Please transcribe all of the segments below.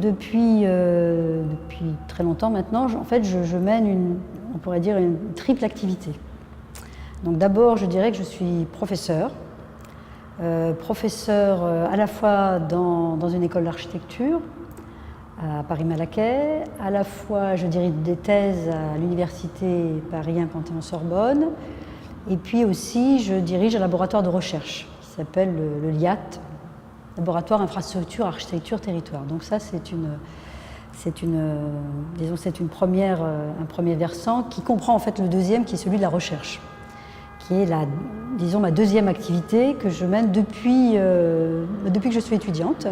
depuis très longtemps maintenant, en fait, je mène on pourrait dire une triple activité. Donc d'abord, je dirais que je suis professeur à la fois dans une école d'architecture à Paris-Malaquais, à la fois je dirige des thèses à l'université Paris 1 Panthéon-Sorbonne, et puis aussi je dirige un laboratoire de recherche qui s'appelle le LIAT, Laboratoire Infrastructure Architecture Territoire. Donc ça c'est un premier versant qui comprend en fait le deuxième qui est celui de la recherche, qui est ma deuxième activité que je mène depuis que je suis étudiante.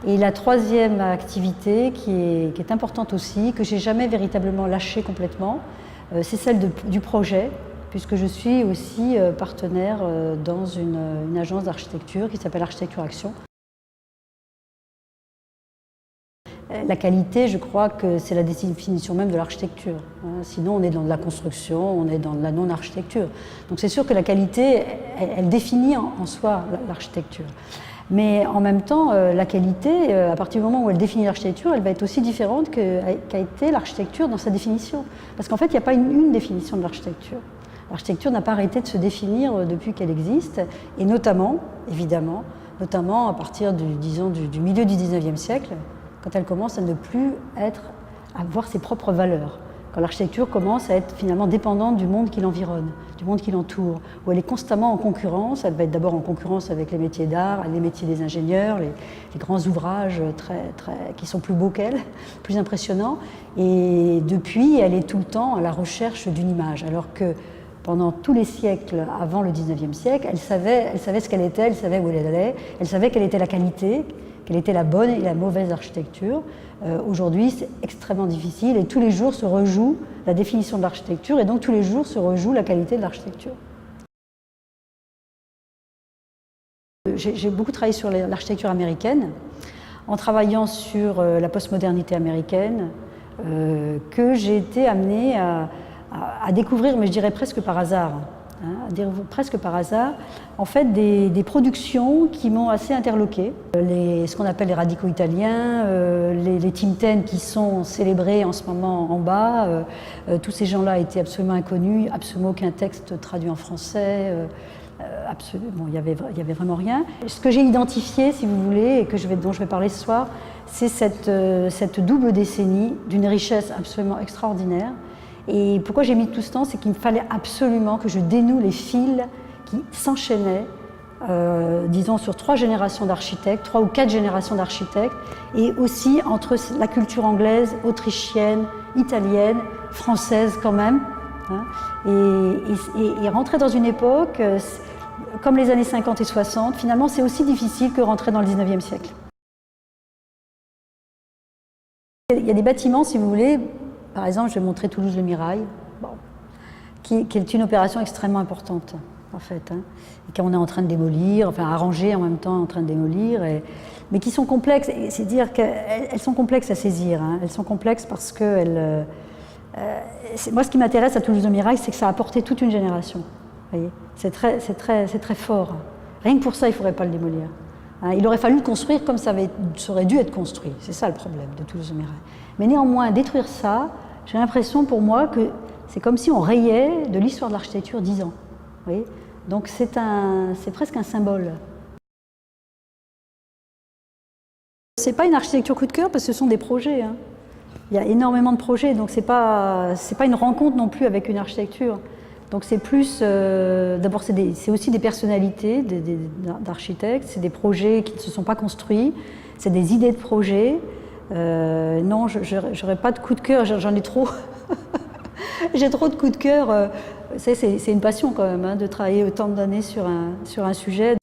Et la troisième activité qui est importante aussi, que je n'ai jamais véritablement lâchée complètement, c'est celle du projet, puisque je suis aussi partenaire dans une agence d'architecture qui s'appelle Architecture Action. La qualité, je crois que c'est la définition même de l'architecture. Sinon, on est dans de la construction, on est dans de la non-architecture. Donc c'est sûr que la qualité, elle définit en soi l'architecture. Mais en même temps, la qualité, à partir du moment où elle définit l'architecture, elle va être aussi différente qu'a été l'architecture dans sa définition. Parce qu'en fait, il n'y a pas une définition de l'architecture. L'architecture n'a pas arrêté de se définir depuis qu'elle existe, et notamment, évidemment, à partir du milieu du 19e siècle, quand elle commence à ne plus avoir ses propres valeurs. Quand l'architecture commence à être finalement dépendante du monde qui l'environne, du monde qui l'entoure, où elle est constamment en concurrence. Elle va être d'abord en concurrence avec les métiers d'art, les métiers des ingénieurs, les grands ouvrages qui sont plus beaux qu'elle, plus impressionnants. Et depuis, elle est tout le temps à la recherche d'une image, alors que pendant tous les siècles avant le 19e siècle, elle savait ce qu'elle était, elle savait où elle allait, elle savait quelle était la qualité, quelle était la bonne et la mauvaise architecture. Aujourd'hui, c'est extrêmement difficile et tous les jours se rejoue la définition de l'architecture et donc tous les jours se rejoue la qualité de l'architecture. J'ai beaucoup travaillé sur l'architecture américaine, en travaillant sur la postmodernité américaine, que j'ai été amenée à découvrir, mais je dirais presque par hasard. En fait, des productions qui m'ont assez interloquée. Ce qu'on appelle les radicaux italiens, les Tim Ten qui sont célébrés en ce moment en bas, tous ces gens-là étaient absolument inconnus, absolument aucun texte traduit en français, il y avait vraiment rien. Ce que j'ai identifié, si vous voulez, et dont je vais parler ce soir, c'est cette double décennie d'une richesse absolument extraordinaire. Et pourquoi j'ai mis tout ce temps, c'est qu'il me fallait absolument que je dénoue les fils qui s'enchaînaient, disons, sur 3 générations d'architectes, 3 ou 4 générations d'architectes, et aussi entre la culture anglaise, autrichienne, italienne, française quand même. Et rentrer dans une époque, comme les années 50 et 60, finalement, c'est aussi difficile que rentrer dans le 19e siècle. Il y a des bâtiments, si vous voulez. Par exemple, je vais montrer Toulouse-le-Mirail, qui est une opération extrêmement importante, en fait, et qu'on est en train de démolir, enfin arranger en même temps en train de démolir, mais qui sont complexes, c'est-à-dire qu'elles sont complexes à saisir, elles sont complexes parce que moi, ce qui m'intéresse à Toulouse-le-Mirail, c'est que ça a apporté toute une génération, voyez, c'est très fort. Rien que pour ça, il ne faudrait pas le démolir. Il aurait fallu le construire comme ça aurait dû être construit. C'est ça le problème de Toulouse-le-Mirail. Mais néanmoins, détruire ça, j'ai l'impression pour moi que c'est comme si on rayait de l'histoire de l'architecture 10 ans. Vous voyez, donc c'est presque un symbole. Ce n'est pas une architecture coup de cœur parce que ce sont des projets. Il y a énormément de projets, donc ce n'est pas une rencontre non plus avec une architecture. Donc c'est plus, d'abord c'est aussi des personnalités d'architectes, c'est des projets qui ne se sont pas construits, c'est des idées de projets. Non, je n'aurais pas de coup de cœur, j'en ai trop. J'ai trop de coups de cœur. C'est une passion quand même, de travailler autant d'années sur un sujet.